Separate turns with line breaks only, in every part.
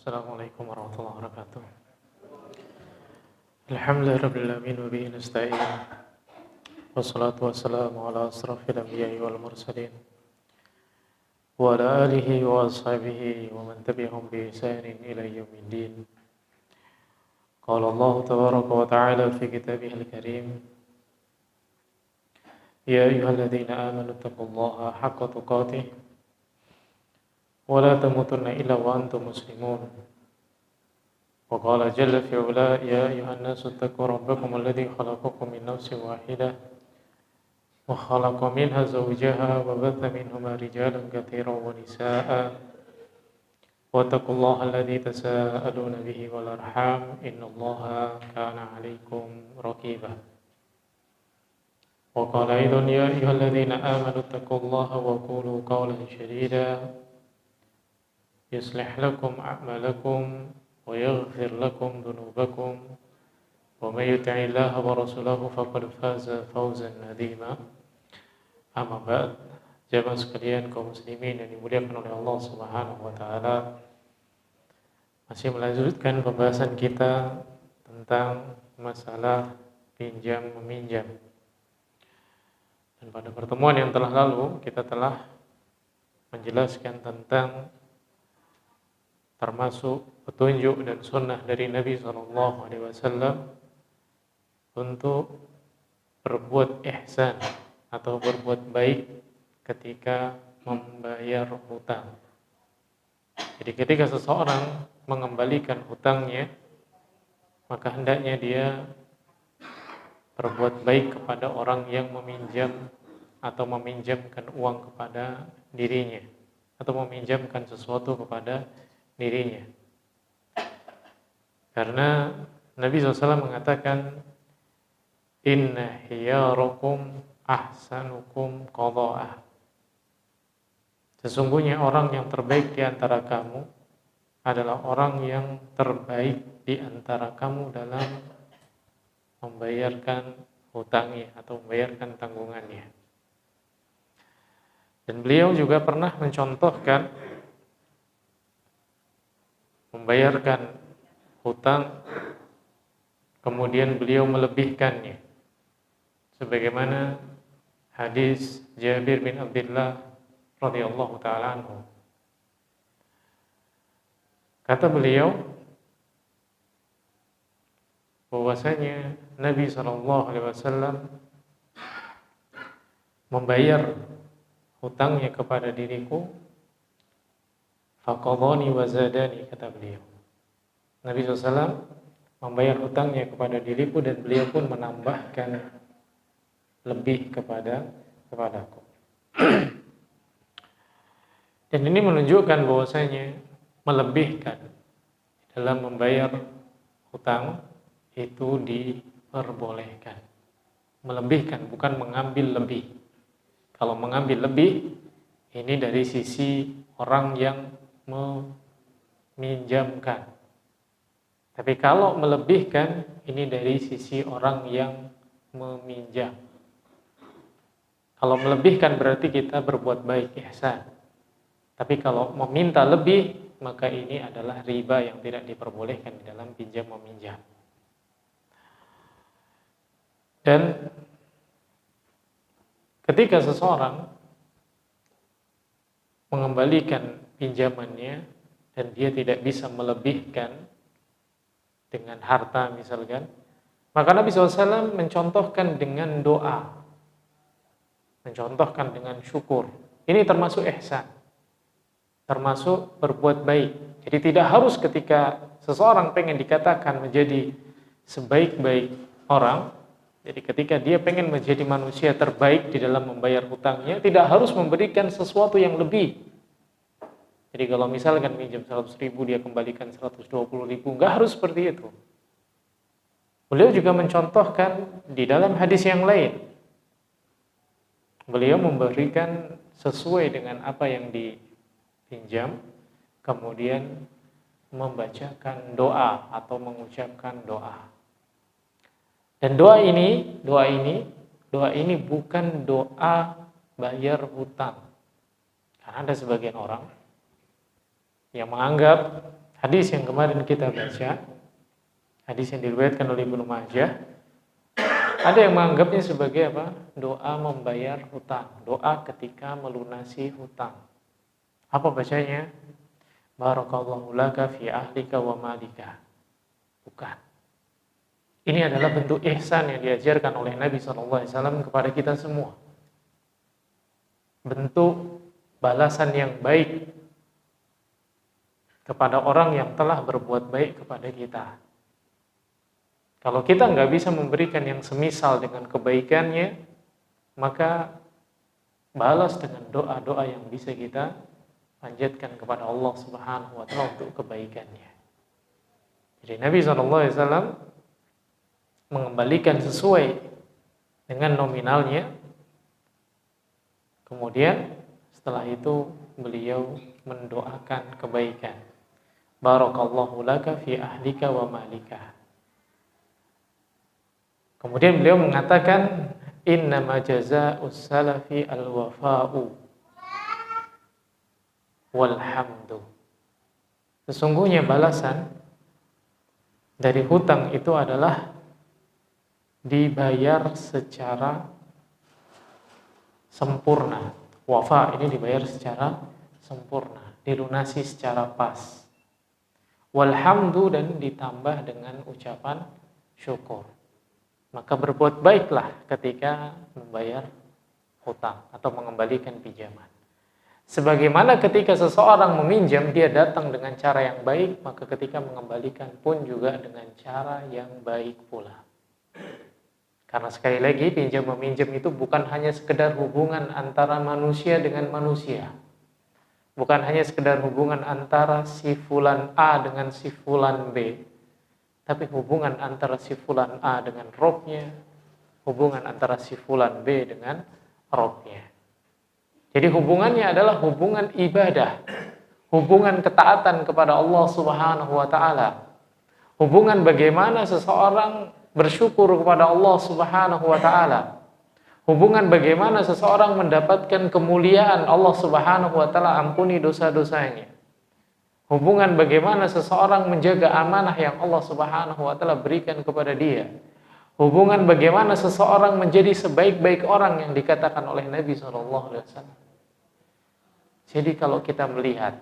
Assalamualaikum warahmatullahi wabarakatuh. Alhamdulillahirabbil alamin wa bihi nasta'in. Wassalatu wassalamu ala asrofil anbiya'i wal mursalin wa ala alihi wa ashabihi wa man tabi'ahum bi ihsanin ila yaumiddin. Qala Allah tabaraka wa ta'ala fi kitabihil karim, ya ayyuhalladzina amanu taqullaha haqqa tuqatih wa la tamutunna illa wa antum muslimun. Wa qala jalla fi 'ula, ya ayyuhan nasu ittaqu rabbakum alladzi khalaqakum min nafsin wahidah wa khalaqa minha zawjaha wa batha minhuma rijalan katsiran wa nisaa'a wattaqullaha alladzi tasaaluna bihi wal arham innallaha kana 'alaikum raqiba. Wa qala aidan ya ayyuhalladzina amanu ittaqullaha wa qulu qawlan sadida yuslih lakum a'malakum wa yaghfir lakum dhunubakum wa may yuti'illaha wa rasulahu faqad faza fawzan 'azima. Amma ba'd. Jamaah sekalian kaum muslimin yang dimuliakan oleh Allah Subhanahu wa taala, masih melanjutkan pembahasan kita tentang masalah pinjam meminjam. Dan pada pertemuan yang telah lalu kita telah menjelaskan tentang termasuk petunjuk dan sunnah dari Nabi SAW untuk berbuat ihsan atau berbuat baik ketika membayar hutang. Jadi ketika seseorang mengembalikan hutangnya, maka hendaknya dia berbuat baik kepada orang yang meminjam atau meminjamkan uang kepada dirinya atau meminjamkan sesuatu kepada dirinya. Karena Nabi SAW mengatakan, inna hiyarakum ahsanukum qada'ah. Sesungguhnya orang yang terbaik di antara kamu adalah orang yang terbaik di antara kamu dalam membayarkan hutangnya atau membayarkan tanggungannya. Dan beliau juga pernah mencontohkan membayarkan hutang, kemudian beliau melebihkannya, sebagaimana hadis Jabir bin Abdullah radhiyallahu taala anhu. Kata beliau bahwasanya Nabi SAW membayar hutangnya kepada diriku, faqadhani wa zadani, kata beliau. Nabi SAW membayar hutangnya kepada diriku dan beliau pun menambahkan lebih kepadaku. Dan ini menunjukkan bahwasanya melebihkan dalam membayar hutang itu diperbolehkan. Melebihkan, bukan mengambil lebih. Kalau mengambil lebih, ini dari sisi orang yang meminjamkan. Tapi kalau melebihkan, ini dari sisi orang yang meminjam. Kalau melebihkan berarti kita berbuat baik, ihsan. Tapi kalau meminta lebih, maka ini adalah riba yang tidak diperbolehkan di dalam pinjam meminjam. Dan ketika seseorang mengembalikan pinjamannya dan dia tidak bisa melebihkan dengan harta misalkan, maka Nabi SAW mencontohkan dengan doa, mencontohkan dengan syukur. Ini termasuk ihsan, termasuk berbuat baik. Jadi tidak harus ketika seseorang pengen dikatakan menjadi sebaik-baik orang, jadi ketika dia pengen menjadi manusia terbaik di dalam membayar hutangnya, tidak harus memberikan sesuatu yang lebih. Jadi kalau misalkan minjam 100.000 dia kembalikan 120.000, enggak harus seperti itu. Beliau juga mencontohkan di dalam hadis yang lain. Beliau memberikan sesuai dengan apa yang dipinjam, kemudian membacakan doa atau mengucapkan doa. Dan doa ini bukan doa bayar hutang. Karena ada sebagian orang yang menganggap Hadis yang kemarin kita baca, hadis yang diriwayatkan oleh Ibnu Majah, ada yang menganggapnya sebagai apa? Doa membayar hutang, doa ketika melunasi hutang. Apa bacanya? Barakallahu laka fi ahlika wa malika. Bukan. Ini adalah bentuk ihsan yang diajarkan oleh Nabi SAW kepada kita semua. Bentuk balasan yang baik kepada orang yang telah berbuat baik kepada kita. Kalau kita nggak bisa memberikan yang semisal dengan kebaikannya, maka balas dengan doa-doa yang bisa kita panjatkan kepada Allah Subhanahu wa Ta'ala untuk kebaikannya. Jadi Nabi SAW mengembalikan sesuai dengan nominalnya. Kemudian setelah itu beliau mendoakan kebaikan. Barakallahu laka fi ahlika wa malika. Kemudian beliau mengatakan, innama jazaa'us salafi al-wafa'u walhamdu. Sesungguhnya balasan dari hutang itu adalah dibayar secara sempurna. Wafa ini dibayar secara sempurna, dilunasi secara pas. Walhamdu, dan ditambah dengan ucapan syukur. Maka berbuat baiklah ketika membayar hutang atau mengembalikan pinjaman. Sebagaimana ketika seseorang meminjam, dia datang dengan cara yang baik, maka ketika mengembalikan pun juga dengan cara yang baik pula. Karena sekali lagi, pinjam-meminjam itu bukan hanya sekedar hubungan antara manusia dengan manusia. Bukan hanya sekedar hubungan antara si fulan A dengan si fulan B. Tapi hubungan antara si fulan A dengan Robnya, hubungan antara si fulan B dengan Robnya. Jadi hubungannya adalah hubungan ibadah, hubungan ketaatan kepada Allah Subhanahu wa Ta'ala, hubungan bagaimana seseorang bersyukur kepada Allah Subhanahu wa Ta'ala, hubungan bagaimana seseorang mendapatkan kemuliaan Allah Subhanahu wa Ta'ala, ampuni dosa-dosanya. Hubungan bagaimana seseorang menjaga amanah yang Allah Subhanahu wa Ta'ala berikan kepada dia. Hubungan bagaimana seseorang menjadi sebaik-baik orang yang dikatakan oleh Nabi SAW. Jadi kalau kita melihat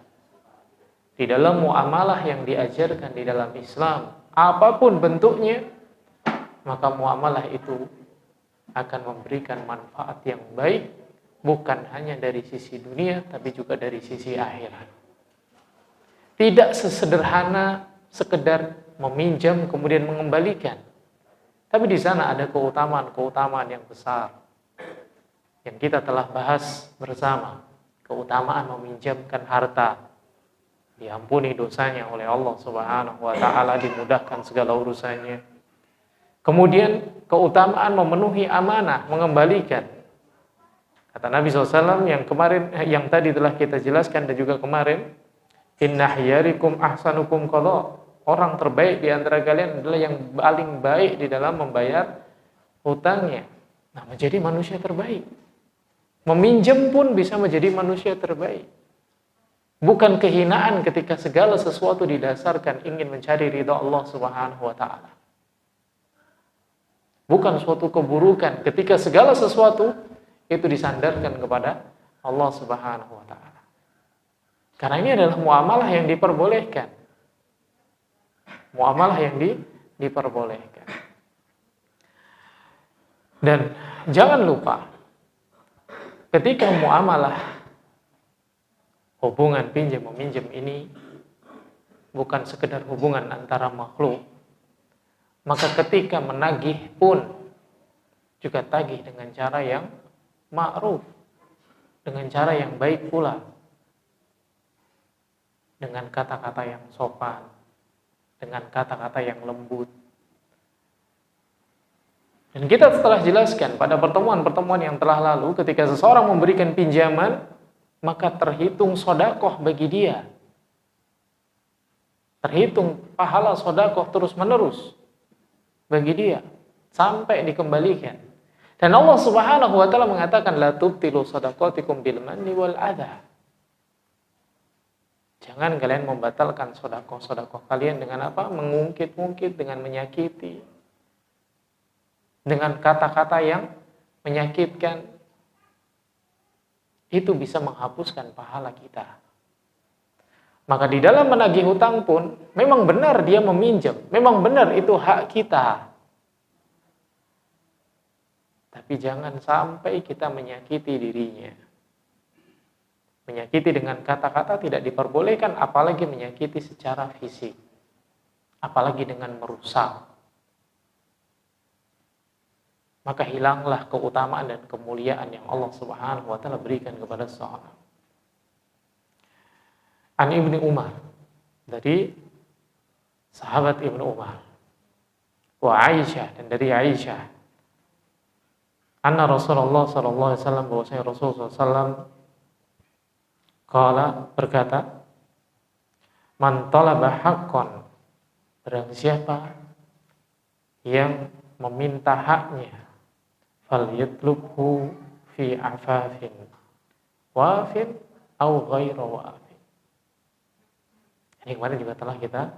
di dalam muamalah yang diajarkan di dalam Islam, apapun bentuknya, maka muamalah itu akan memberikan manfaat yang baik, bukan hanya dari sisi dunia, tapi juga dari sisi akhirat. Tidak sesederhana sekedar meminjam kemudian mengembalikan. Tapi di sana ada keutamaan-keutamaan yang besar yang kita telah bahas bersama. Keutamaan meminjamkan harta, diampuni dosanya oleh Allah Subhanahu wa Ta'ala, dimudahkan segala urusannya. Kemudian keutamaan memenuhi amanah, mengembalikan. Kata Nabi SAW yang tadi telah kita jelaskan dan juga kemarin, inna hiyarikum ahsanukum qadha. Orang terbaik di antara kalian adalah yang paling baik di dalam membayar hutangnya. Nah, menjadi manusia terbaik. Meminjam pun bisa menjadi manusia terbaik. Bukan kehinaan ketika segala sesuatu didasarkan ingin mencari ridha Allah Subhanahu wa Ta'ala. Bukan suatu keburukan ketika segala sesuatu itu disandarkan kepada Allah Subhanahu wa Ta'ala. Karena ini adalah muamalah yang diperbolehkan. Muamalah yang diperbolehkan. Dan jangan lupa, ketika muamalah hubungan pinjam-meminjam ini bukan sekedar hubungan antara makhluk, maka ketika menagih pun juga tagih dengan cara yang ma'ruf, dengan cara yang baik pula, dengan kata-kata yang sopan, dengan kata-kata yang lembut. Dan kita telah jelaskan pada pertemuan-pertemuan yang telah lalu, ketika seseorang memberikan pinjaman, maka terhitung sedekah bagi dia. Terhitung pahala sedekah terus-menerus bagi dia sampai dikembalikan. Dan Allah Subhanahu wa Ta'ala mengatakan, la tubtilu shadaqatikum bil manni wal adha. Jangan kalian membatalkan sedekah kalian dengan apa? Mengungkit-ungkit, dengan menyakiti, dengan kata-kata yang menyakitkan. Itu bisa menghapuskan pahala kita. Maka di dalam menagih hutang pun, memang benar dia meminjam, memang benar itu hak kita. Tapi jangan sampai kita menyakiti dirinya. Menyakiti dengan kata-kata tidak diperbolehkan, apalagi menyakiti secara fisik. Apalagi dengan merusak. Maka hilanglah keutamaan dan kemuliaan yang Allah Subhanahu wa taala berikan kepada seseorang. An Ibnu Umar, dari sahabat Ibnu Umar, wa Aisyah, dan dari Aisyah, anna Rasulullah sallallahu alaihi wasallam, bahwasanya Rasulullah sallallahu qala, berkata, man talaba haqqan, barang siapa yang meminta haknya, falyatlubhu fi afafin wafin au ghairu wafin. Ini kemarin juga telah kita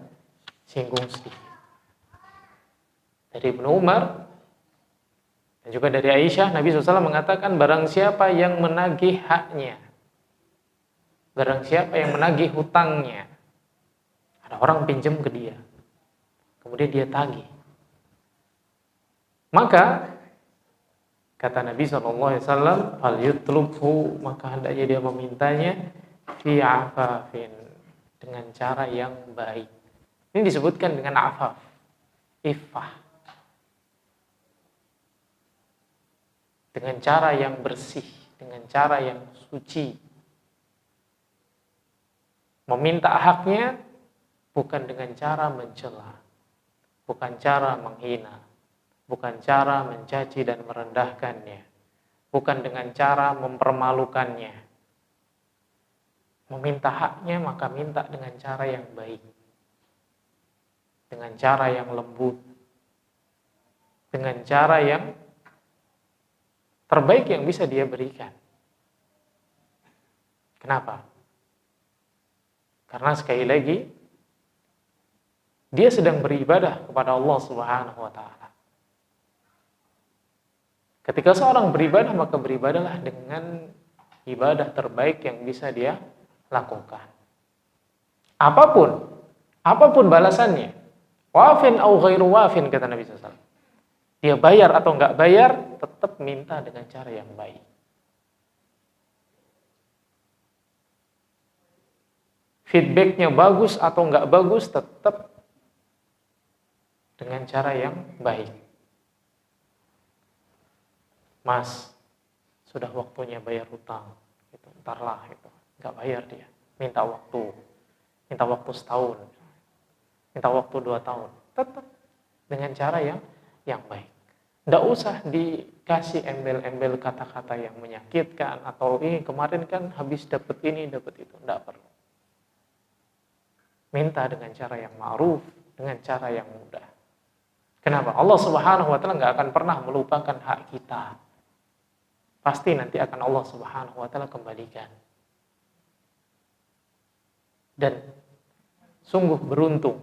singgung sedikit. Dari Ibnu Umar dan juga dari Aisyah, Nabi SAW mengatakan, barang siapa yang menagih haknya, barang siapa yang menagih hutangnya, ada orang pinjam ke dia, kemudian dia tagih, maka kata Nabi SAW, fal yutlubhu, maka hendaknya dia memintanya fi afafin, dengan cara yang baik. Ini disebutkan dengan afaf, iffah, dengan cara yang bersih, dengan cara yang suci. Meminta haknya bukan dengan cara mencela, bukan cara menghina, bukan cara mencaci dan merendahkannya, bukan dengan cara mempermalukannya. Meminta haknya maka minta dengan cara yang baik, dengan cara yang lembut, dengan cara yang terbaik yang bisa dia berikan. Kenapa? Karena sekali lagi dia sedang beribadah kepada Allah Subhanahu wa taala. Ketika seorang beribadah, maka beribadahlah dengan ibadah terbaik yang bisa dia lakukan. Apapun balasannya. Wafin au ghairu wafin, kata Nabi SAW. Dia bayar atau enggak bayar, tetap minta dengan cara yang baik. Feedbacknya bagus atau enggak bagus, tetap dengan cara yang baik. Mas, sudah waktunya bayar hutang. Gitu. Entarlah itu. Enggak bayar dia. Minta waktu setahun. Minta waktu 2 tahun. Tetap dengan cara yang baik. Enggak usah dikasih embel-embel kata-kata yang menyakitkan atau ini kemarin kan habis dapat ini, dapat itu. Enggak perlu. Minta dengan cara yang ma'ruf, dengan cara yang mudah. Kenapa? Allah Subhanahu wa taala enggak akan pernah melupakan hak kita. Pasti nanti akan Allah Subhanahu wa taala kembalikan. Dan sungguh beruntung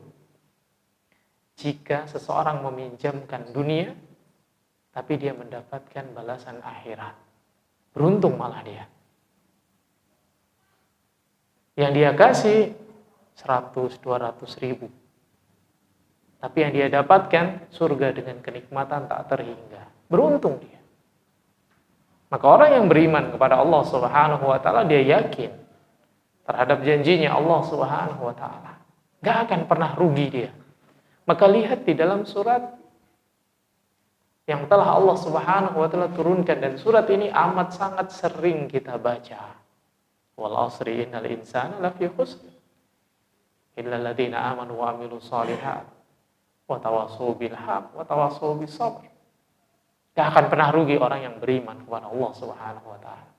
jika seseorang meminjamkan dunia tapi dia mendapatkan balasan akhirat. Beruntung malah dia. Yang dia kasih 100-200 ribu. Tapi yang dia dapatkan surga dengan kenikmatan tak terhingga. Beruntung dia. Maka orang yang beriman kepada Allah Subhanahu wa taala, dia yakin terhadap janjinya Allah Subhanahu wa taala. Enggak akan pernah rugi dia. Maka lihat di dalam surat yang telah Allah Subhanahu wa taala turunkan, dan surat ini amat sangat sering kita baca. Wal 'asri innal insana lafi khusr illa alladziina aamanu wa 'amilus shalihat wa tawassaw bil haqq wa tawassaw bis sabr. Enggak akan pernah rugi orang yang beriman kepada Allah Subhanahu wa taala.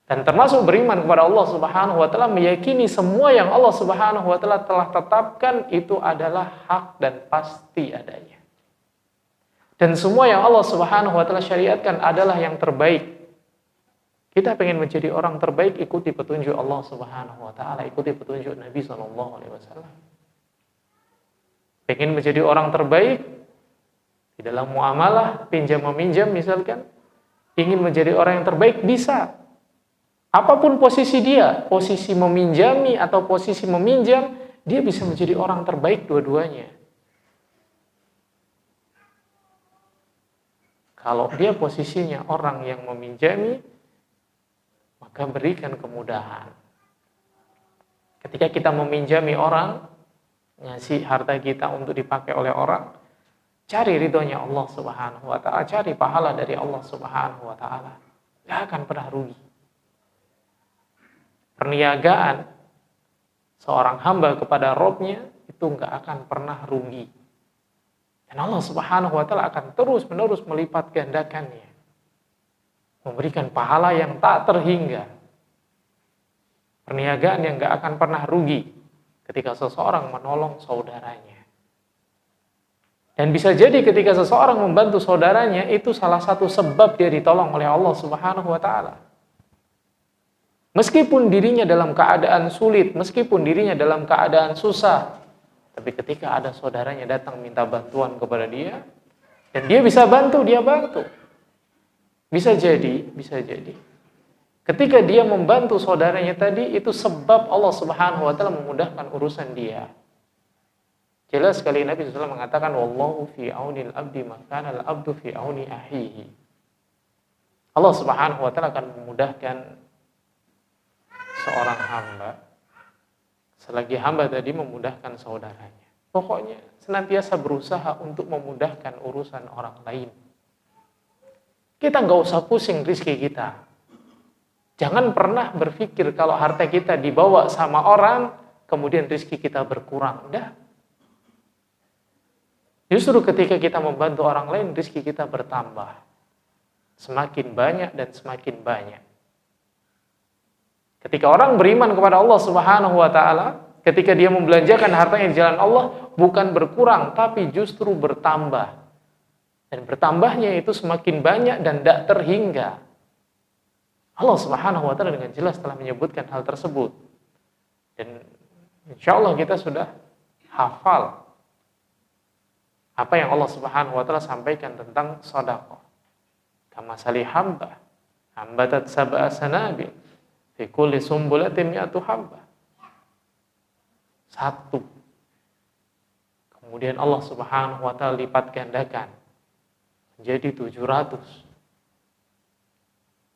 Dan termasuk beriman kepada Allah Subhanahu wa taala, meyakini semua yang Allah Subhanahu wa taala telah tetapkan itu adalah hak dan pasti adanya. Dan semua yang Allah Subhanahu wa taala syariatkan adalah yang terbaik. Kita pengen menjadi orang terbaik, ikuti petunjuk Allah Subhanahu wa taala, ikuti petunjuk Nabi sallallahu alaihi wasallam. Pengen menjadi orang terbaik di dalam muamalah, pinjam meminjam misalkan, ingin menjadi orang yang terbaik bisa. Apapun posisi dia, posisi meminjami atau posisi meminjam, dia bisa menjadi orang terbaik dua-duanya. Kalau dia posisinya orang yang meminjami, maka berikan kemudahan. Ketika kita meminjami orang, ngasih harta kita untuk dipakai oleh orang, cari ridhonya Allah Subhanahu wa taala, cari pahala dari Allah Subhanahu wa taala. Enggak akan pernah rugi. Perniagaan seorang hamba kepada Rabb-nya itu enggak akan pernah rugi. Dan Allah Subhanahu wa taala akan terus-menerus melipat gandakannya. Memberikan pahala yang tak terhingga. Perniagaan yang enggak akan pernah rugi ketika seseorang menolong saudaranya. Dan bisa jadi ketika seseorang membantu saudaranya, itu salah satu sebab dia ditolong oleh Allah Subhanahu wa taala. Meskipun dirinya dalam keadaan sulit, meskipun dirinya dalam keadaan susah, tapi ketika ada saudaranya datang minta bantuan kepada dia, dan dia bisa bantu, dia bantu. Bisa jadi. Ketika dia membantu saudaranya tadi, itu sebab Allah Subhanahu wa taala memudahkan urusan dia. Jelas sekali Nabi SAW mengatakan, wallahu fi aunil abdi ma kana al-abdu fi auni ahihi. Allah Subhanahu wa taala akan memudahkan seorang hamba selagi hamba tadi memudahkan saudaranya. Pokoknya senantiasa berusaha untuk memudahkan urusan orang lain. Kita nggak usah pusing rezeki kita. Jangan pernah berpikir kalau harta kita dibawa sama orang, kemudian rezeki kita berkurang. Udah. Justru ketika kita membantu orang lain, rezeki kita bertambah. Semakin banyak dan semakin banyak. Ketika orang beriman kepada Allah Subhanahu wa taala, ketika dia membelanjakan hartanya di jalan Allah, bukan berkurang tapi justru bertambah. Dan bertambahnya itu semakin banyak dan tidak terhingga. Allah Subhanahu wa taala dengan jelas telah menyebutkan hal tersebut. Dan insyaallah kita sudah hafal apa yang Allah Subhanahu wa taala sampaikan tentang sedekah. Kama sali hamba, hambatat sab'a sanabil fi kulli sumbulatin mi'atu habba. Satu. Kemudian Allah Subhanahu wa taala lipat gandakan menjadi 700.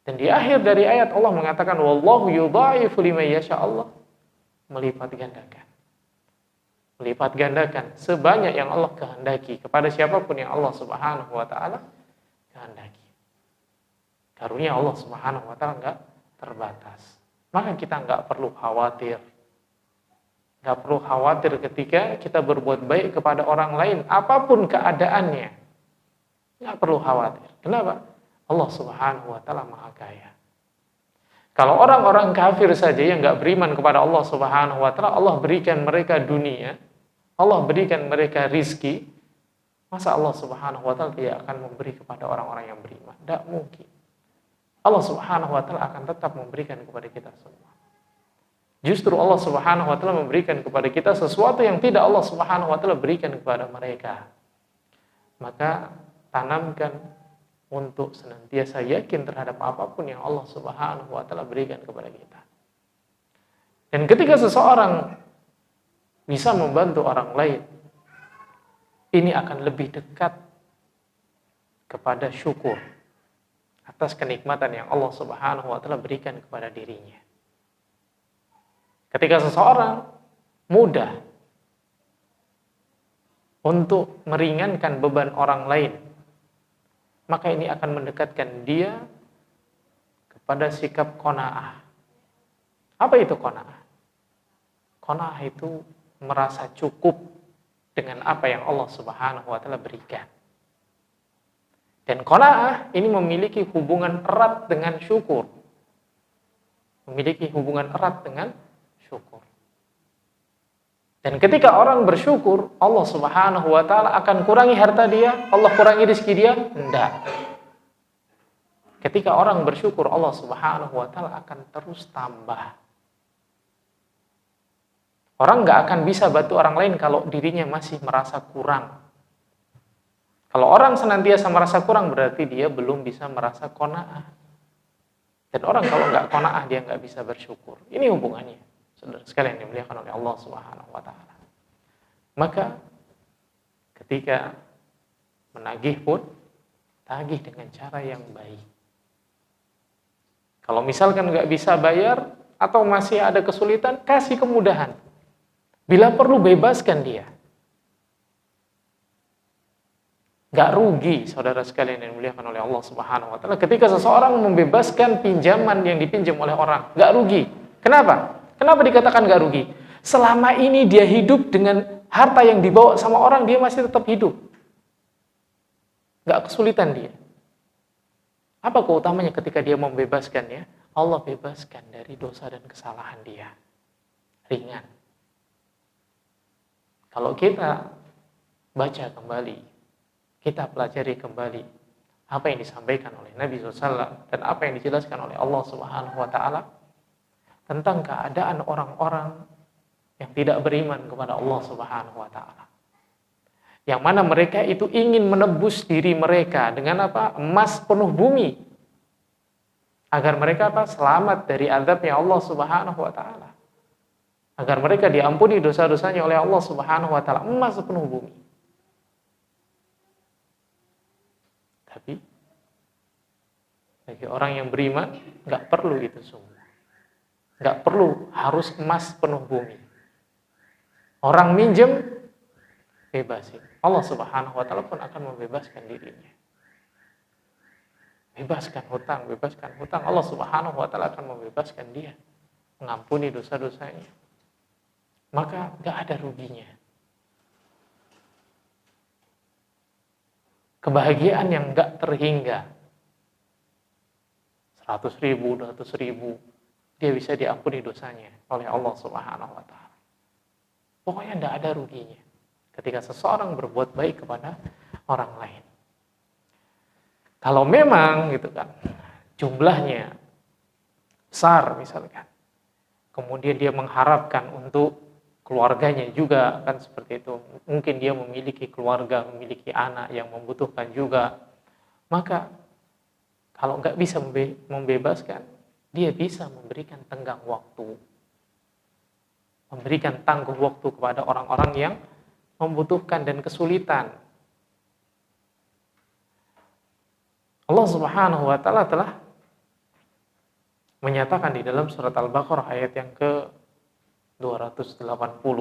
Dan di akhir dari ayat Allah mengatakan wallahu yudha'ifu liman yasha. Allah melipat gandakan. Melipat gandakan sebanyak yang Allah kehendaki kepada siapapun yang Allah Subhanahu wa taala kehendaki. Karunia Allah Subhanahu wa taala enggak terbatas. Maka kita enggak perlu khawatir. Enggak perlu khawatir ketika kita berbuat baik kepada orang lain apapun keadaannya. Enggak perlu khawatir. Kenapa? Allah Subhanahu wa taala Maha Kaya. Kalau orang-orang kafir saja yang enggak beriman kepada Allah Subhanahu wa taala, Allah berikan mereka dunia, Allah berikan mereka rizki, masa Allah Subhanahu wa taala tidak akan memberi kepada orang-orang yang beriman? Tidak mungkin. Allah Subhanahu wa taala akan tetap memberikan kepada kita semua. Justru Allah Subhanahu wa taala memberikan kepada kita sesuatu yang tidak Allah Subhanahu wa taala berikan kepada mereka. Maka tanamkan untuk senantiasa yakin terhadap apapun yang Allah Subhanahu wa taala berikan kepada kita. Dan ketika seseorang bisa membantu orang lain, ini akan lebih dekat kepada syukur atas kenikmatan yang Allah Subhanahu wa taala berikan kepada dirinya. Ketika seseorang mudah untuk meringankan beban orang lain, maka ini akan mendekatkan dia kepada sikap qanaah. Apa itu qanaah? Qanaah itu merasa cukup dengan apa yang Allah Subhanahu wa taala berikan. Dan qanaah ini memiliki hubungan erat dengan syukur. Memiliki hubungan erat dengan syukur. Dan ketika orang bersyukur, Allah Subhanahu wa taala akan kurangi harta dia, Allah kurangi rezeki dia? Enggak. Ketika orang bersyukur, Allah Subhanahu wa taala akan terus tambah. Orang nggak akan bisa bantu orang lain kalau dirinya masih merasa kurang. Kalau orang senantiasa merasa kurang, berarti dia belum bisa merasa qanaah. Dan orang kalau nggak qanaah, dia nggak bisa bersyukur. Ini hubungannya, saudara sekalian yang dimuliakan oleh Allah Subhanahu wa taala. Maka ketika menagih pun, tagih dengan cara yang baik. Kalau misalkan nggak bisa bayar, atau masih ada kesulitan, kasih kemudahan. Bila perlu, bebaskan dia. Nggak rugi, saudara sekalian yang dimuliakan oleh Allah Subhanahu wa taala, ketika seseorang membebaskan pinjaman yang dipinjam oleh orang, nggak rugi. Kenapa? Kenapa dikatakan nggak rugi? Selama ini dia hidup dengan harta yang dibawa sama orang, dia masih tetap hidup. Nggak kesulitan dia. Apa keutamanya ketika dia membebaskannya? Allah bebaskan dari dosa dan kesalahan dia. Ringan. Kalau kita baca kembali, kita pelajari kembali apa yang disampaikan oleh Nabi SAW dan apa yang dijelaskan oleh Allah Subhanahu wa taala tentang keadaan orang-orang yang tidak beriman kepada Allah Subhanahu wa taala. Yang mana mereka itu ingin menebus diri mereka dengan apa? Emas penuh bumi. Agar mereka apa? Selamat dari azabnya Allah Subhanahu wa taala. Agar mereka diampuni dosa-dosanya oleh Allah Subhanahu wa taala, emas penuh bumi. Tapi bagi orang yang beriman, nggak perlu itu semua. Nggak perlu harus emas penuh bumi. Orang minjem, bebasin. Allah Subhanahu wa taala pun akan membebaskan dirinya. Bebaskan hutang, bebaskan hutang. Allah Subhanahu wa taala akan membebaskan dia, mengampuni dosa-dosanya. Maka nggak ada ruginya. Kebahagiaan yang nggak terhingga, 100.000, 200.000, dia bisa diampuni dosanya oleh Allah Subhanahu wa taala. Pokoknya nggak ada ruginya ketika seseorang berbuat baik kepada orang lain. Kalau memang gitu kan, jumlahnya besar misalkan, kemudian dia mengharapkan untuk keluarganya juga kan seperti itu. Mungkin dia memiliki keluarga, memiliki anak yang membutuhkan juga. Maka kalau nggak bisa membebaskan, dia bisa memberikan tenggang waktu. Memberikan tangguh waktu kepada orang-orang yang membutuhkan dan kesulitan. Allah Subhanahu wa taala telah menyatakan di dalam surat Al-Baqarah ayat yang ke-280,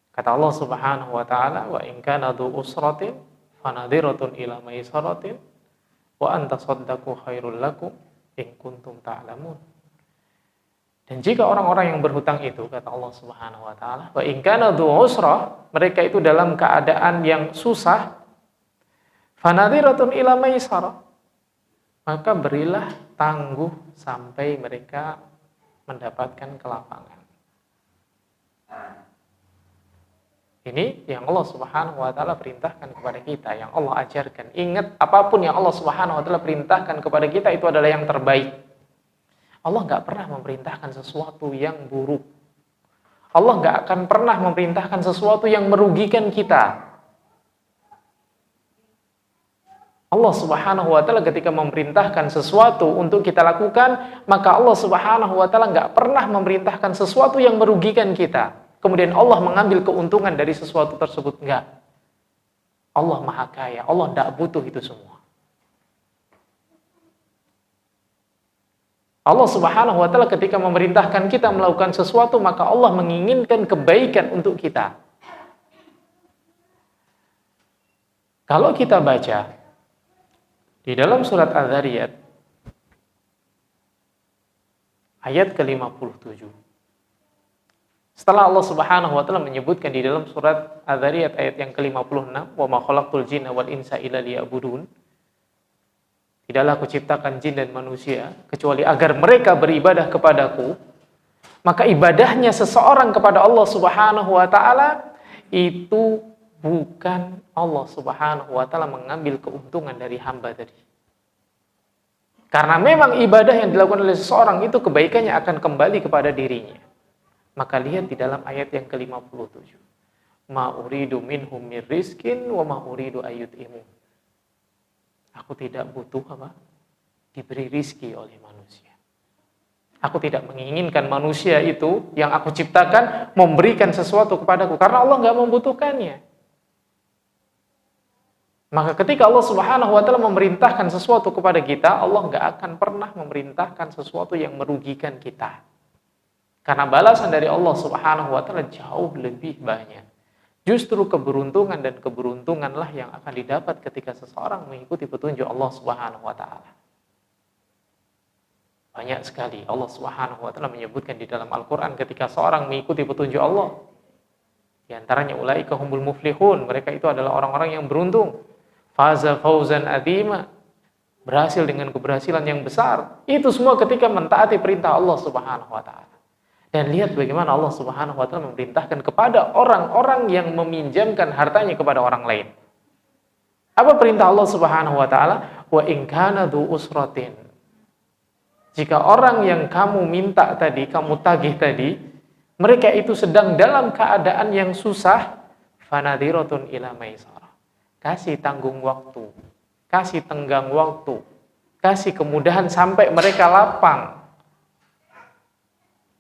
kata Allah Subhanahu wa taala, wa in kana dzu usratin fanadhiratun ila maisaratin wa an tasaddaqu khairul lakum in kuntum ta'lamun. Dan jika orang-orang yang berhutang itu, kata Allah Subhanahu wa taala, wa in kana dzu usrah, mereka itu dalam keadaan yang susah, fanadhiratun ila maisarah, maka berilah tangguh sampai mereka mendapatkan kelapangan. Ini yang Allah Subhanahu wa taala perintahkan kepada kita, yang Allah ajarkan. Ingat, apapun yang Allah Subhanahu wa taala perintahkan kepada kita itu adalah yang terbaik. Allah nggak pernah memerintahkan sesuatu yang buruk. Allah nggak akan pernah memerintahkan sesuatu yang merugikan kita. Allah Subhanahu wa taala ketika memerintahkan sesuatu untuk kita lakukan, maka Allah Subhanahu wa taala nggak pernah memerintahkan sesuatu yang merugikan kita. Kemudian Allah mengambil keuntungan dari sesuatu tersebut, enggak. Allah Maha Kaya, Allah tidak butuh itu semua. Allah Subhanahu wa taala ketika memerintahkan kita melakukan sesuatu, maka Allah menginginkan kebaikan untuk kita. Kalau kita baca di dalam surat Az-Zariyat ayat ke-57, setelah Allah Subhanahu wa taala menyebutkan di dalam surat Az-Zariyat ayat yang ke-56, wa ma khalaqtul jinna wal insa illa liya'budun, tidaklah aku ciptakan jin dan manusia kecuali agar mereka beribadah kepadaku. Maka ibadahnya seseorang kepada Allah Subhanahu wa taala itu bukan Allah Subhanahu wa taala mengambil keuntungan dari hamba tadi. Karena memang ibadah yang dilakukan oleh seseorang itu kebaikannya akan kembali kepada dirinya. Maka lihat di dalam ayat yang ke-57. Ma uridu minhum mir rizkin wa ma uridu ayyut'imun. Aku tidak butuh apa? Diberi rizki oleh manusia. Aku tidak menginginkan manusia itu yang aku ciptakan memberikan sesuatu kepadaku. Karena Allah nggak membutuhkannya. Maka ketika Allah Subhanahu wa Ta'ala memerintahkan sesuatu kepada kita, Allah nggak akan pernah memerintahkan sesuatu yang merugikan kita. Karena balasan dari Allah Subhanahu wa Ta'ala jauh lebih banyak. Justru keberuntungan dan keberuntunganlah yang akan didapat ketika seseorang mengikuti petunjuk Allah Subhanahu wa Ta'ala. Banyak sekali Allah Subhanahu wa Ta'ala menyebutkan di dalam Al-Qur'an ketika seorang mengikuti petunjuk Allah. Di antaranya ulaika humul muflihun, mereka itu adalah orang-orang yang beruntung. Faza fauzan adzima, berhasil dengan keberhasilan yang besar. Itu semua ketika mentaati perintah Allah Subhanahu wa Ta'ala. Dan lihat bagaimana Allah Subhanahu wa Ta'ala memerintahkan kepada orang-orang yang meminjamkan hartanya kepada orang lain. Apa perintah Allah Subhanahu wa Ta'ala? Wa in kana dzu usratin. Jika orang yang kamu minta tadi, kamu tagih tadi, mereka itu sedang dalam keadaan yang susah, fanadhiratun ila maisarah. Kasih tanggung waktu, kasih tenggang waktu, kasih kemudahan sampai mereka lapang.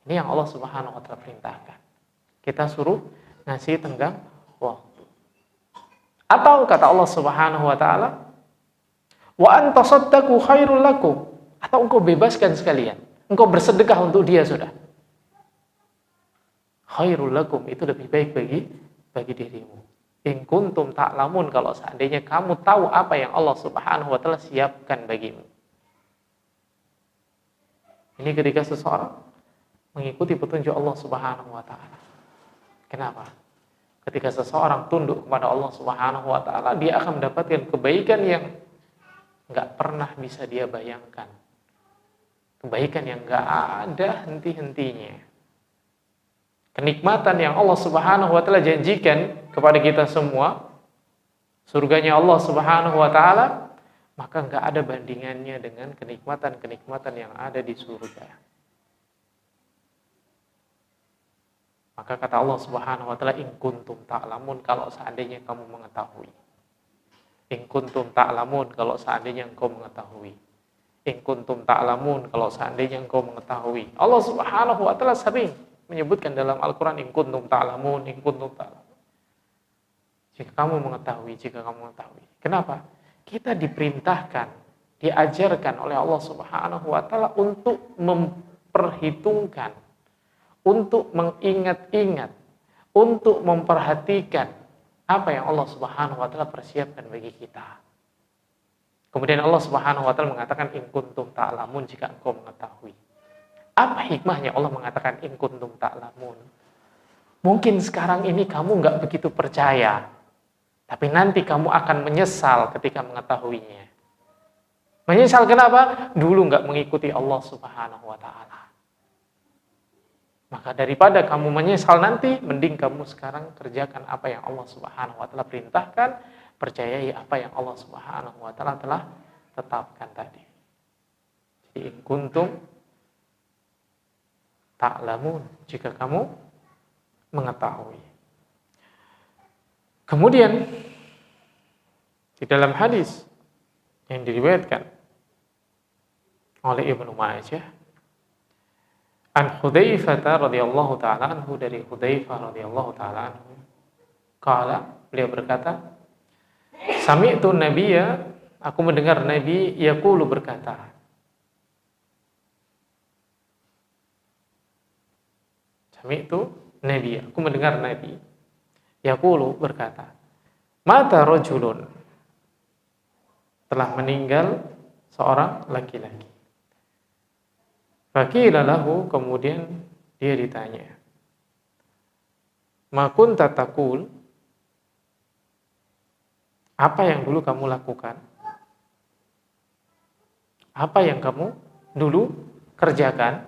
Ini yang Allah Subhanahu wa Ta'ala perintahkan. Kita suruh ngasih tenggang waktu. Atau kata Allah Subhanahu wa Ta'ala, wa antasaddaqu khairul lakum, atau engkau bebaskan sekalian, engkau bersedekah untuk dia sudah. Khairul lakum, itu lebih baik bagi dirimu. In kuntum ta'lamun, kalau seandainya kamu tahu apa yang Allah Subhanahu wa Ta'ala siapkan bagimu. Ini ketika seseorang mengikuti petunjuk Allah Subhanahu wa Ta'ala. Kenapa? Ketika seseorang tunduk kepada Allah Subhanahu wa Ta'ala, dia akan mendapatkan kebaikan yang enggak pernah bisa dia bayangkan. Kebaikan yang enggak ada henti-hentinya. Kenikmatan yang Allah Subhanahu wa Ta'ala janjikan kepada kita semua, surganya Allah Subhanahu wa Ta'ala, maka enggak ada bandingannya dengan kenikmatan-kenikmatan yang ada di surga. Maka kata Allah Subhanahu wa Ta'ala, in kuntum ta'lamun, kalau seandainya kamu mengetahui. In kuntum ta'lamun, kalau seandainya engkau mengetahui. In kuntum ta'lamun, kalau seandainya engkau mengetahui. Allah Subhanahu wa Ta'ala sering menyebutkan dalam Al-Quran, in kuntum ta'lamun, in kuntum ta'lamun. Jika kamu mengetahui, jika kamu mengetahui. Kenapa? Kita diperintahkan, diajarkan oleh Allah Subhanahu wa Ta'ala untuk memperhitungkan, untuk mengingat-ingat, untuk memperhatikan apa yang Allah Subhanahu wa Ta'ala persiapkan bagi kita. Kemudian Allah Subhanahu wa Ta'ala mengatakan, in kuntum ta'lamun, jika engkau mengetahui. Apa hikmahnya Allah mengatakan in kuntum ta'lamun? Mungkin sekarang ini kamu nggak begitu percaya, tapi nanti kamu akan menyesal ketika mengetahuinya. Menyesal kenapa? Dulu nggak mengikuti Allah Subhanahu wa Ta'ala. Maka daripada kamu menyesal nanti, mending kamu sekarang kerjakan apa yang Allah Subhanahu wa Ta'ala perintahkan, percayai apa yang Allah Subhanahu wa Ta'ala telah tetapkan tadi. Jadi in kuntum ta'lamun, jika kamu mengetahui. Kemudian di dalam hadis yang diriwayatkan oleh Ibnu Majah, an Hudzaifah radhiyallahu taala anhu, dari Hudzaifah radhiyallahu taala anhu, qala, beliau berkata, sami'tu nabiyya, aku mendengar Nabi yaqulu, berkata, sami'tu Nabi, aku mendengar Nabi yaqulu, berkata, mata rajulun, telah meninggal seorang laki-laki. Faqila lahu, kemudian dia ditanya, ma kunta taqul, apa yang dulu kamu lakukan? Apa yang kamu dulu kerjakan?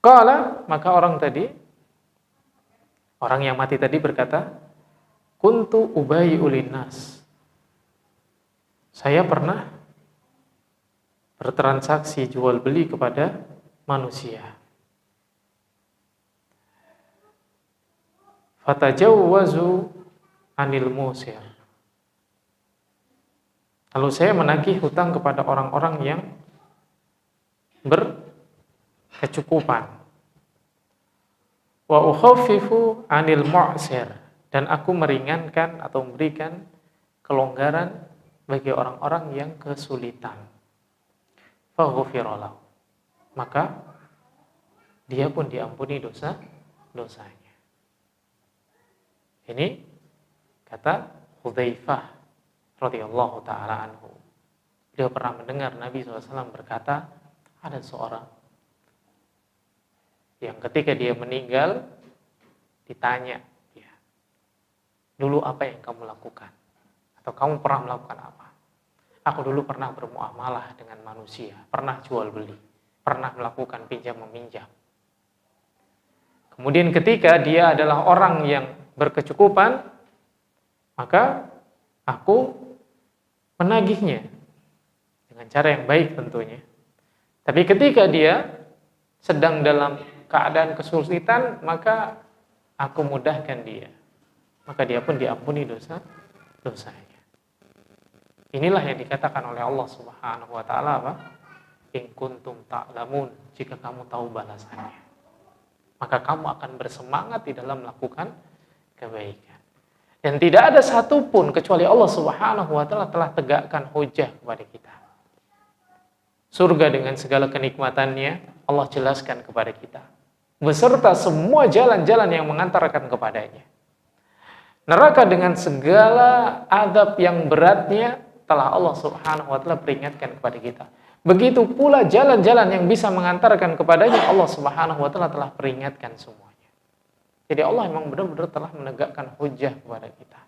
Qala, maka orang yang mati tadi berkata, kuntu ubayyi'u linnas, saya pernah bertransaksi jual beli kepada manusia. Fatajawwazu anil musir. Lalu saya menagih hutang kepada orang-orang yang berkecukupan. Wa ukhaffifu anil mu'sir, dan aku meringankan atau memberikan kelonggaran bagi orang-orang yang kesulitan. Faghfira lahu, maka dia pun diampuni dosanya. Ini kata Hudzaifah radhiyallahu taala anhu. Dia pernah mendengar Nabi SAW berkata, ada seorang yang ketika dia meninggal ditanya, ya, dulu apa yang kamu lakukan? Atau kamu pernah melakukan apa? Aku dulu pernah bermuamalah dengan manusia, pernah jual beli, pernah melakukan pinjam meminjam. Kemudian ketika dia adalah orang yang berkecukupan, maka aku menagihnya dengan cara yang baik tentunya. Tapi ketika dia sedang dalam keadaan kesulitan, maka aku mudahkan dia. Maka dia pun diampuni dosanya. Inilah yang dikatakan oleh Allah Subhanahu wa taala apa? In kuntum ta'lamun, jika kamu tahu balasannya, maka kamu akan bersemangat di dalam melakukan kebaikan. Dan tidak ada satupun kecuali Allah Subhanahu wa taala telah tegakkan hujah kepada kita. Surga dengan segala kenikmatannya Allah jelaskan kepada kita, beserta semua jalan-jalan yang mengantarkan kepadanya. Neraka dengan segala adab yang beratnya telah Allah Subhanahu wa taala peringatkan kepada kita. Begitu pula jalan-jalan yang bisa mengantarkan kepadanya, Allah Subhanahu wa taala telah peringatkan semuanya. Jadi Allah memang benar-benar telah menegakkan hujah kepada kita.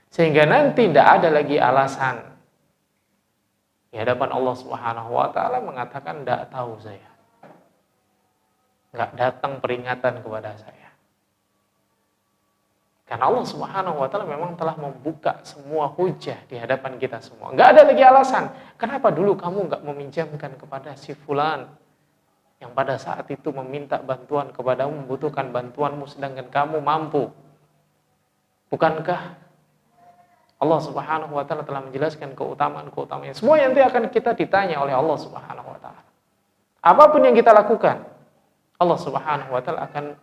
Sehingga nanti tidak ada lagi alasan di hadapan Allah Subhanahu wa taala mengatakan tidak tahu saya. Enggak datang peringatan kepada saya. Karena Allah Subhanahu wa taala memang telah membuka semua hujah di hadapan kita semua. Enggak ada lagi alasan. Kenapa dulu kamu enggak meminjamkan kepada si fulan yang pada saat itu meminta bantuan kepadamu, membutuhkan bantuanmu sedangkan kamu mampu? Bukankah Allah Subhanahu wa taala telah menjelaskan keutamaan-keutamaannya? Semua yang nanti akan kita ditanya oleh Allah Subhanahu wa taala. Apapun yang kita lakukan, Allah Subhanahu wa taala akan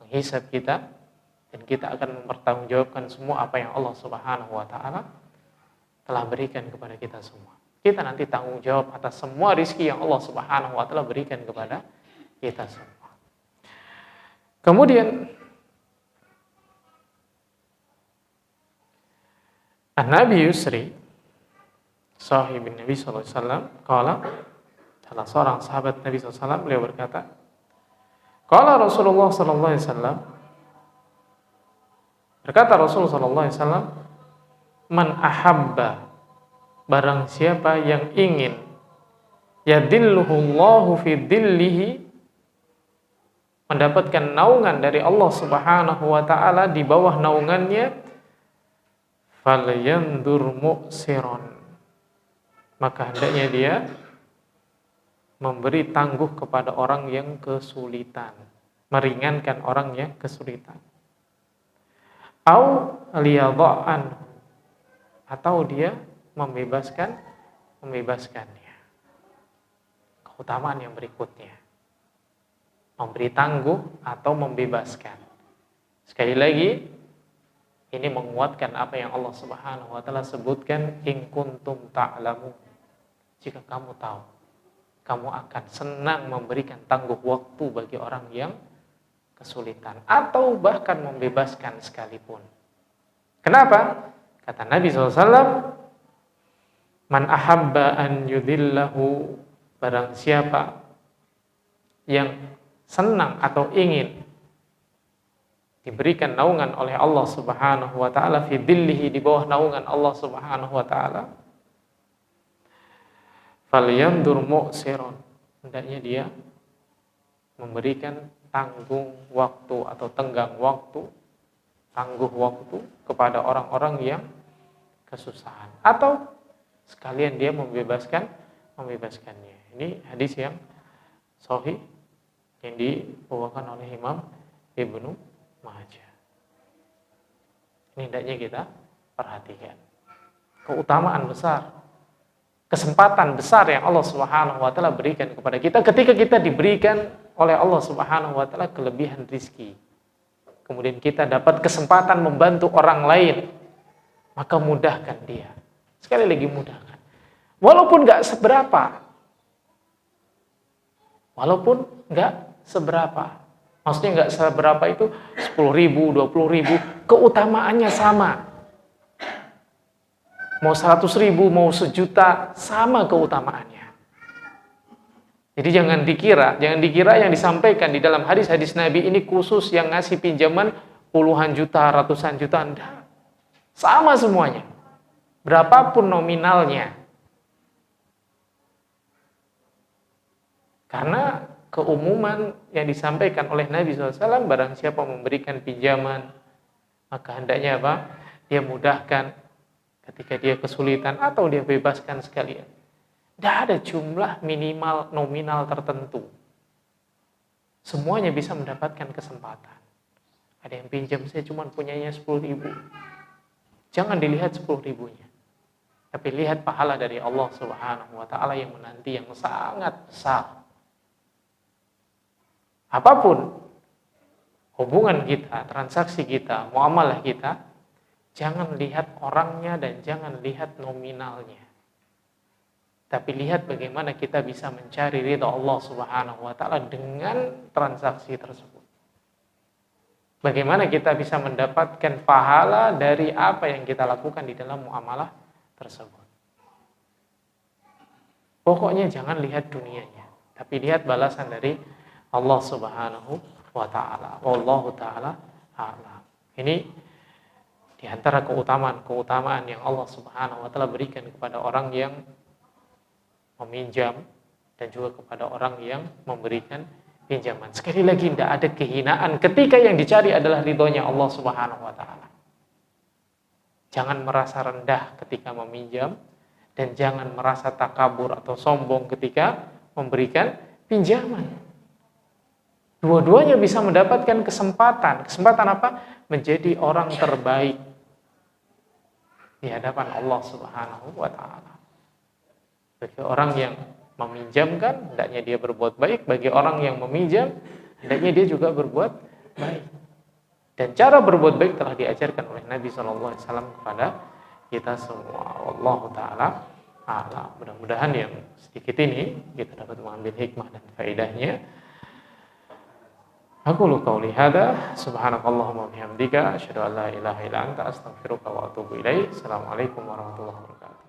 menghisab kita dan kita akan mempertanggungjawabkan semua apa yang Allah Subhanahu wa taala telah berikan kepada kita semua. Kita nanti tanggung jawab atas semua rizki yang Allah Subhanahu wa taala berikan kepada kita semua. Kemudian Nabi Yusri sahibin Nabi sallallahu alaihi wasallam qala, salah seorang sahabat Nabi sallallahu alaihi wasallam, beliau berkata, qala Rasulullah sallallahu alaihi wasallam, berkata Rasulullah sallallahu alaihi wasallam, man ahabba, barang siapa yang ingin, yadilluhullahu fi dillihi, mendapatkan naungan dari Allah Subhanahu wa taala di bawah naungannya, falyandur mu'siron, maka hendaknya dia memberi tangguh kepada orang yang kesulitan, meringankan orang yang kesulitan. Au liyadha'an, atau dia membebaskannya. Keutamaan yang berikutnya, memberi tangguh atau membebaskan. Sekali lagi, ini menguatkan apa yang Allah Subhanahu wa taala sebutkan, in kuntum ta'lamun, jika kamu tahu, kamu akan senang memberikan tangguh waktu bagi orang yang kesulitan atau bahkan membebaskan sekalipun. Kenapa? Kata Nabi SAW, man ahabba an yudhillahu, barang siapa yang senang atau ingin diberikan naungan oleh Allah Subhanahu wa taala, fi dhillihi, di bawah naungan Allah Subhanahu wa taala, falyandur mu'siron, hendaknya dia memberikan tanggung waktu atau tenggang waktu, tangguh waktu kepada orang-orang yang kesusahan, atau sekalian dia membebaskan membebaskannya. Ini hadis yang sahih yang dibawakan oleh Imam Ibnu Majah. Ini hendaknya kita perhatikan. Keutamaan besar, kesempatan besar yang Allah Subhanahu wa taala berikan kepada kita ketika kita diberikan oleh Allah Subhanahu wa taala kelebihan rizki. Kemudian kita dapat kesempatan membantu orang lain, maka mudahkan dia. Sekali lagi mudahkan. Walaupun nggak seberapa. Walaupun nggak seberapa. Maksudnya nggak seberapa itu 10.000, 20.000, keutamaannya sama. Mau 100.000, mau 1.000.000, sama keutamaannya. Jadi jangan dikira yang disampaikan di dalam hadis-hadis Nabi ini khusus yang ngasih pinjaman puluhan juta, ratusan juta. Enggak. Sama semuanya. Berapapun nominalnya. Karena keumuman yang disampaikan oleh Nabi SAW, barang siapa memberikan pinjaman, maka hendaknya apa? Dia mudahkan ketika dia kesulitan atau dia bebaskan sekalian. Tidak ada jumlah minimal nominal tertentu. Semuanya bisa mendapatkan kesempatan. Ada yang pinjam, saya cuma punyanya 10.000. Jangan dilihat 10.000-nya. Tapi lihat pahala dari Allah Subhanahu wa taala yang menanti yang sangat besar. Apapun hubungan kita, transaksi kita, muamalah kita, jangan lihat orangnya dan jangan lihat nominalnya. Tapi lihat bagaimana kita bisa mencari ridha Allah Subhanahu wa taala dengan transaksi tersebut. Bagaimana kita bisa mendapatkan pahala dari apa yang kita lakukan di dalam muamalah tersebut. Pokoknya jangan lihat dunianya, tapi lihat balasan dari Allah Subhanahu wa taala. Wallahu taala a'lam. Ini di antara keutamaan yang Allah Subhanahu wa taala berikan kepada orang yang meminjam dan juga kepada orang yang memberikan pinjaman. Sekali lagi, tidak ada kehinaan ketika yang dicari adalah ridhonya Allah Subhanahu wa taala. Jangan merasa rendah ketika meminjam dan jangan merasa takabur atau sombong ketika memberikan pinjaman. Dua-duanya bisa mendapatkan kesempatan. Kesempatan apa? Menjadi orang terbaik di hadapan Allah Subhanahu wa taala. Bagi orang yang meminjamkan, hendaknya dia berbuat baik. Bagi orang yang meminjam, hendaknya dia juga berbuat baik. Dan cara berbuat baik telah diajarkan oleh Nabi SAW kepada kita semua. Wallahu ta'ala a'lam. Mudah-mudahan yang sedikit ini kita dapat mengambil hikmah dan faedahnya. Aqulu qauli hadza subhanakallahumma wa bihamdika asyhadu an la ilaha illa anta astaghfiruka wa atubu ilaik. Assalamualaikum warahmatullahi wabarakatuh.